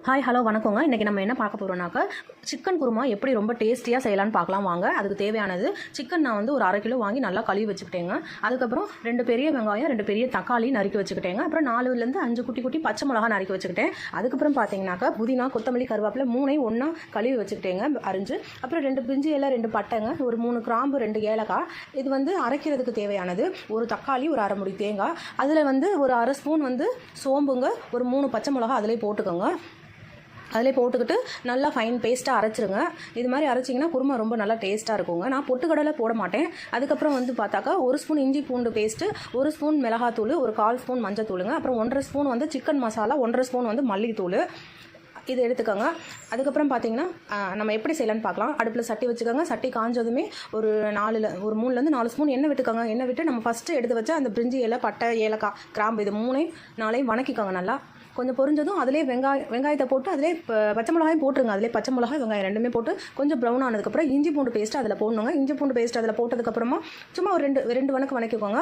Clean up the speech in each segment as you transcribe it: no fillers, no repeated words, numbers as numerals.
Hi hello வணக்கங்க. இன்றைக்கி நம்ம என்ன பார்க்க போகிறோம்னாக்கா சிக்கன் குருமா எப்படி ரொம்ப டேஸ்டியாக செய்யலான்னு பார்க்கலாம் வாங்க. அதுக்கு தேவையானது சிக்கன் நான் வந்து ஒரு 1/2 கிலோ வாங்கி நல்லா கழுவி வச்சுக்கிட்டேங்க. அதுக்கப்புறம் 2 பெரிய வெங்காயம் 2 பெரிய தக்காளி நறுக்கி வச்சுக்கிட்டேங்க. அப்புறம் 4லேருந்து 5 குட்டி குட்டி பச்சை மிளகா நறுக்கி வச்சுக்கிட்டேன். அதுக்கப்புறம் பார்த்தீங்கன்னாக்கா புதினா கொத்தமல்லி கருவேப்பிலை 3ஐயும் ஒன்றா கழுவி வச்சுக்கிட்டேங்க அரிஞ்சு. அப்புறம் 2 பிரிஞ்சி இலை 2 பட்டைங்க, ஒரு 3 கிராம்பு 2 ஏலக்காய். இது வந்து அரைக்கிறதுக்கு தேவையானது ஒரு தக்காளி, ஒரு 1/2 முடி தேங்காய், அதில் வந்து ஒரு 1/2 ஸ்பூன் வந்து சோம்புங்க, ஒரு 3 பச்சை மிளகா அதிலே போட்டுக்கோங்க. அதிலே போட்டுக்கிட்டு நல்லா ஃபைன் பேஸ்ட்டாக அரைச்சிருங்க. இது மாதிரி அரைச்சிங்கன்னா குருமா ரொம்ப நல்லா டேஸ்ட்டாக இருக்குங்க. நான் பொட்டுக்கடலை போட மாட்டேன். அதுக்கப்புறம் வந்து பார்த்தாக்கா 1 ஸ்பூன் இஞ்சி பூண்டு பேஸ்ட்டு, 1 ஸ்பூன் மிளகாத்தூள், ஒரு 1/4 ஸ்பூன் மஞ்சத்தூளுங்க, அப்புறம் 1/2 ஸ்பூன் வந்து சிக்கன் மசாலா, 1/2 ஸ்பூன் வந்து மல்லித்தூள். இது எடுத்துக்கோங்க. அதுக்கப்புறம் பார்த்தீங்கன்னா நம்ம எப்படி செய்யலான்னு பார்க்கலாம். அடுப்பில் சட்டி வச்சுக்கோங்க. சட்டி காஞ்சதுமே ஒரு 3லேருந்து 4 ஸ்பூன் எண்ணெய் விட்டுக்கோங்க. எண்ணெய் விட்டு நம்ம ஃபஸ்ட்டு எடுத்து வச்ச அந்த பிரிஞ்சி இலை, பட்டை, ஏலக்காய், கிராம்பு இது 3-4 வணக்கிக்கோங்க. நல்லா கொஞ்சம் பொரிஞ்சதும் அதிலே வெங்காயத்தை போட்டு அதிலே பச்சை மிளகாயும் போட்டுருங்க. அதிலே பச்சை மிளகாய் வெங்காயம் 2மே போட்டு கொஞ்சம் ப்ரௌன் ஆனதுக்கப்புறம் இஞ்சி பூண்டு பேஸ்ட்டு அதில் போடணுங்க. இஞ்சி பூண்டு பேஸ்ட் அதில் போட்டதுக்கப்புறமா சும்மா ஒரு ரெண்டு வணக்கிக்கோங்க.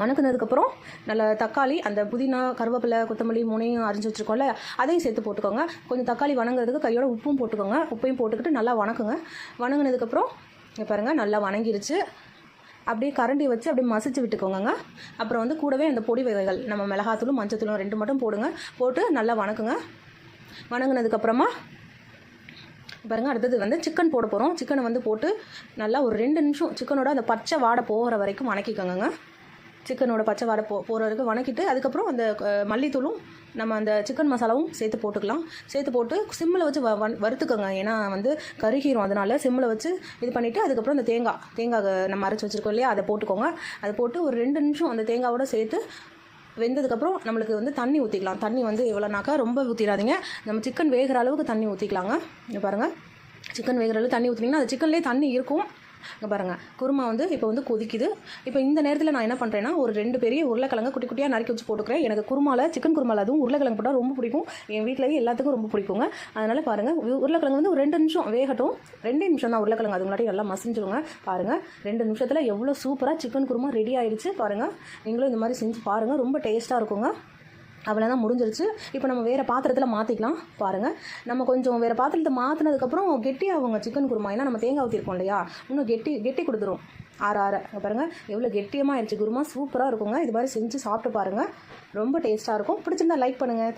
வணக்குனதுக்கப்புறம் நல்ல தக்காளி, அந்த புதினா கருவேப்பிலை கொத்தமல்லி 3ஐயும் அரிஞ்சு வச்சுருக்கோம்ல, அதையும் சேர்த்து போட்டுக்கோங்க. கொஞ்சம் தக்காளி வணங்குறதுக்கு கையோட உப்பும் போட்டுக்கோங்க. உப்பையும் போட்டுக்கிட்டு நல்லா வணக்குங்க. வணங்கினதுக்கப்புறம் இங்கே பாருங்கள் நல்லா வணங்கிருச்சு. அப்படியே கரண்டி வச்சு அப்படியே மசிச்சு விட்டுக்கோங்க. அப்புறம் வந்து கூடவே அந்த பொடி வகைகள் நம்ம மிளகாத்தூளும் மஞ்சத்தூளும் 2 மட்டும் போடுங்க. போட்டு நல்லா வணக்குங்க. வணங்கினதுக்கப்புறமா பாருங்கள் அடுத்தது வந்து சிக்கன் போட போகிறோம். சிக்கனை வந்து போட்டு நல்லா ஒரு 2 நிமிஷம் சிக்கனோட அந்த பச்சை வாடை போகிற வரைக்கும் வணக்கிக்கோங்க. சிக்கனோட பச்சை வாடை போகிற வரைக்கும் வணக்கிட்டு அதுக்கப்புறம் அந்த மல்லித்தூளும் நம்ம அந்த சிக்கன் மசாலாவும் சேர்த்து போட்டுக்கலாம். சேர்த்து போட்டு சிம்மில் வச்சு வறுத்துக்கோங்க. ஏன்னா வந்து கருகிரும், அதனால் சிம்மில் வச்சு இது பண்ணிவிட்டு அதுக்கப்புறம் அந்த தேங்காய் நம்ம அரைச்சி வச்சுருக்கோம் இல்லையா, அதை போட்டுக்கோங்க. அதை போட்டு ஒரு 2 நிமிஷம் அந்த தேங்காவோட சேர்த்து வெந்ததுக்கப்புறம் நம்மளுக்கு வந்து தண்ணி ஊற்றிக்கலாம். தண்ணி வந்து எவ்வளோனாக்கா ரொம்ப ஊற்றிடாதீங்க. நம்ம சிக்கன் வேகிற அளவுக்கு தண்ணி ஊற்றிக்கலாங்க. இங்கே பாருங்கள் சிக்கன் வேகிற அளவுக்கு தண்ணி ஊற்றினீங்கன்னா அது சிக்கன்லேயே தண்ணி இருக்கும். இங்கே பாருங்கள் குருமா வந்து இப்போ வந்து கொதிக்குது. இப்போ இந்த நேரத்தில் நான் என்ன பண்ணுறேன்னா ஒரு 2 பெரிய உருளைக்கிழங்கு குட்டி குட்டியாக நறுக்கி வச்சு போட்டுக்கிறேன். எனக்கு சிக்கன் குருமாவில் அதுவும் உருளைக்கிழங்கு போட்டால் ரொம்ப பிடிக்கும். என் வீட்டிலேயே எல்லாத்துக்கும் ரொம்ப பிடிக்குங்க. அதனால் பாருங்கள் உருளைக்கிழங்கு வந்து ஒரு 2 நிமிஷம் வேகட்டும். 2 நிமிஷம் தான் உருளைக்கிழங்கு, அது முன்னாடி நல்லா மசிஞ்சிருங்க. பாருங்கள் 2 நிமிஷத்தில் எவ்வளோ சூப்பராக சிக்கன் குருமா ரெடி ஆயிடுச்சு. பாருங்கள் நீங்களும் இந்த மாதிரி செஞ்சு பாருங்கள், ரொம்ப டேஸ்ட்டாக இருக்குங்க. அவ்வளோதான் முடிஞ்சிருச்சு. இப்போ நம்ம வேறு பாத்திரத்தில் மாற்றிக்கலாம். பாருங்கள் நம்ம கொஞ்சம் வேறு பாத்திரத்தை மாற்றினதுக்கப்புறம் கெட்டியாகுங்க சிக்கன் குருமா. ஏன்னா நம்ம தேங்காய் ஊற்றிருக்கோம் இல்லையா, இன்னும் கெட்டி கொடுத்துரும். ஆற பாருங்கள் எவ்வளோ கெட்டியமாக ஆயிடுச்சு குருமா. சூப்பராக இருக்குங்க. இது மாதிரி செஞ்சு சாப்பிட்டு பாருங்கள், ரொம்ப டேஸ்ட்டாக இருக்கும். பிடிச்சிருந்தா லைக் பண்ணுங்கள்.